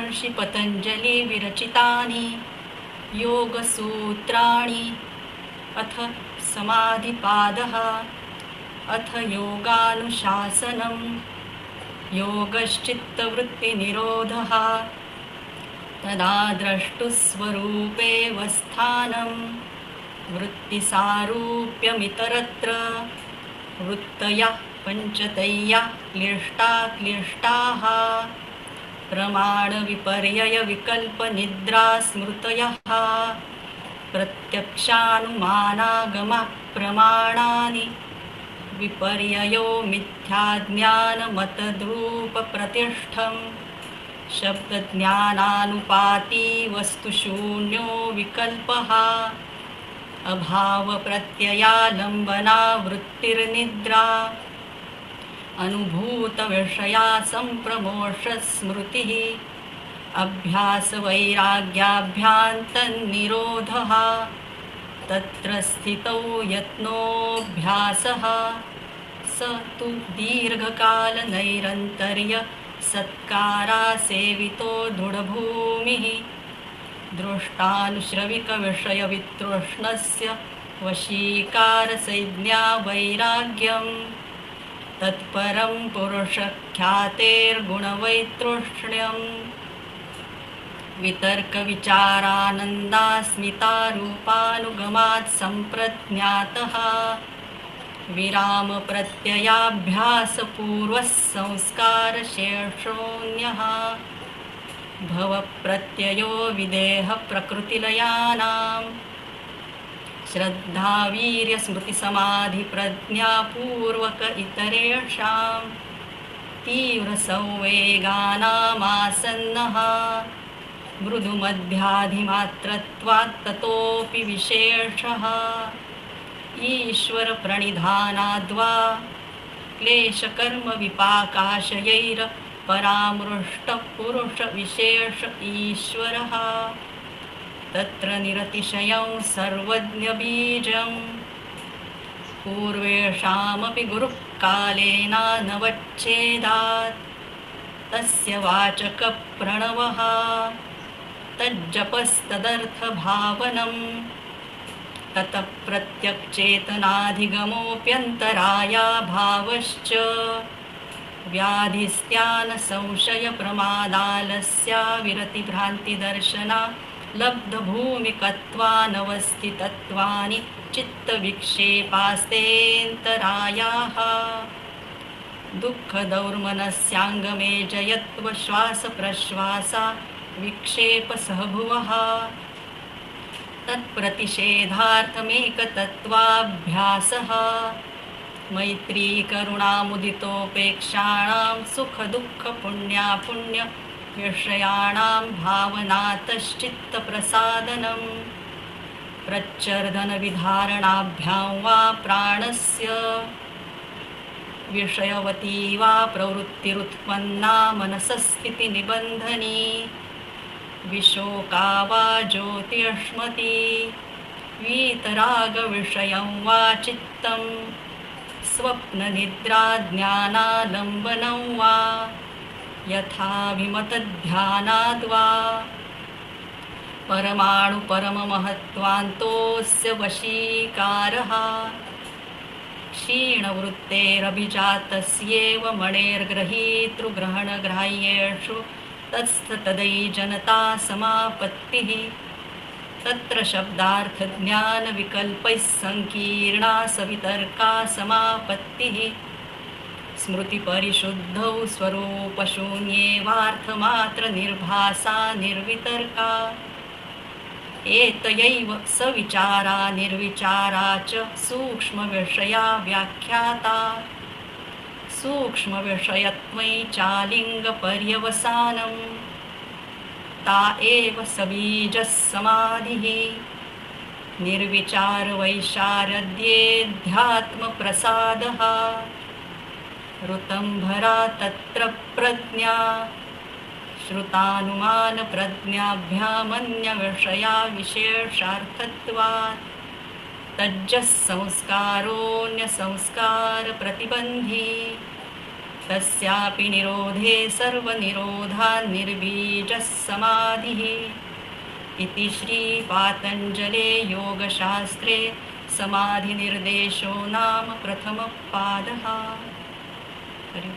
महर्षि पतंजलि विरचितानि योगसूत्राणि। अथ समाधिपादः। अथ योगानुशासनम्। योगश्चित्तवृत्तिनिरोधः। तदा द्रष्टुस्वरूपेऽवस्थानं वृत्तिसारूप्यमितरत्र। वृत्तयः पञ्चतया क्लिष्टाः प्रमाणविपर्ययविकल्पनिद्रास्मृतयः। प्रत्यक्षानुमानागमः प्रमाणानि। विपर्ययो मिथ्याज्ञानमतद्रूपप्रतिष्ठम्। शब्दज्ञानानुपाती वस्तुशून्यो विकल्पः। अभावप्रत्ययालम्बना वृत्तिर्निद्रा। अनुभूतविषया सम्प्रमोषस्मृतिः। अभ्यासवैराग्याभ्यां तन्निरोधः। तत्र स्थितौ यत्नोऽभ्यासः स तु दीर्घकालनैरन्तर्य सत्कारासेवितो दृढभूमिः। दृष्टानुश्रविकविषयवितृष्णस्य वशीकारसंज्ञा वैराग्यम्। तत्परं पुरुषख्यातेर्गुणवैतृष्ण्यम्। वितर्कविचारानन्दास्मितारूपानुगमात् सम्प्रज्ञातः। विरामप्रत्ययाभ्यासपूर्वः संस्कारशेषोऽन्यः। भवप्रत्ययो विदेहप्रकृतिलयानां। श्रद्धावीर्यस्मृतिसमाधिप्रज्ञापूर्वक इतरेषां। तीव्रसंवेगानामासन्नः। मृदुमध्याधिमात्रत्वात् ततोऽपि विशेषः। ईश्वरप्रणिधानाद्वा क्लेशकर्मविपाकाशयैरपरामृष्टः पुरुषविशेष ईश्वरः। तत्र निरतिशयं सर्वज्ञबीजं। पूर्वेषामपि गुरुः कालेनानवच्छेदात्। तस्य वाचकप्रणवः तज्जपस्तदर्थभावनम्। ततः प्रत्यक्चेतनाधिगमोऽप्यन्तरायाभावश्च। व्याधिस्त्यानसंशयप्रमादालस्या विरतिभ्रान्तिदर्शना लब्धभूमिकत्वानवस्थितत्वानि चित्तविक्षेपास्तेऽन्तरायाः। दुःखदौर्मनस्याङ्गमेजयत्वश्वासप्रश्वासा विक्षेपसहभुवः। तत्प्रतिषेधार्थमेकतत्त्वाभ्यासः। मैत्रीकरुणामुदितोपेक्षाणां सुखदुःखपुण्यापुण्यविषयाणां भावनातश्चित्तप्रसादनम्। प्रच्चर्दनविधारणाभ्यां वा प्राणस्य विषयवती वा प्रवृत्तिरुत्पन्ना मनसस्थितिनिबन्धनी। विशोका वा ज्योतिष्मती। वीतरागविषयं वा चित्तं। स्वप्ननिद्राज्ञानालम्बनं वा यथाभिमतध्यानाद्वा। परमाणुपरममहत्त्वान्तोऽस्य वशीकारः। क्षीणवृत्तेरभिजातस्येव मणेर्गृहीतृग्रहणग्राह्येषु तत्स्थतदैजनता समापत्तिः। तत्र शब्दार्थज्ञानविकल्पैः सङ्कीर्णा सवितर्का समापत्तिः। स्मृतिपरिशुद्धौ स्वरूपशून्येवार्थमात्रनिर्भासा निर्वितर्का। एतयैव सविचारा निर्विचारा च सूक्ष्मविषया व्याख्याता। सूक्ष्मविषयत्वै चालिङ्गपर्यवसानम्। ता एव सबीजः समाधिः। निर्विचारवैशारद्येऽध्यात्मप्रसादः। ऋतंभरा तत्र प्रज्ञा। श्रुतानुमानप्रज्ञाभ्यामन्यविषया विशेषार्थत्वात्। तज्जः संस्कारोऽन्यसंस्कारप्रतिबन्धी। तस्यापि निरोधे सर्वनिरोधान्निर्बीजः समाधिः इति श्रीपातञ्जले योगशास्त्रे समाधिनिर्देशो नाम प्रथमः पादः। हरि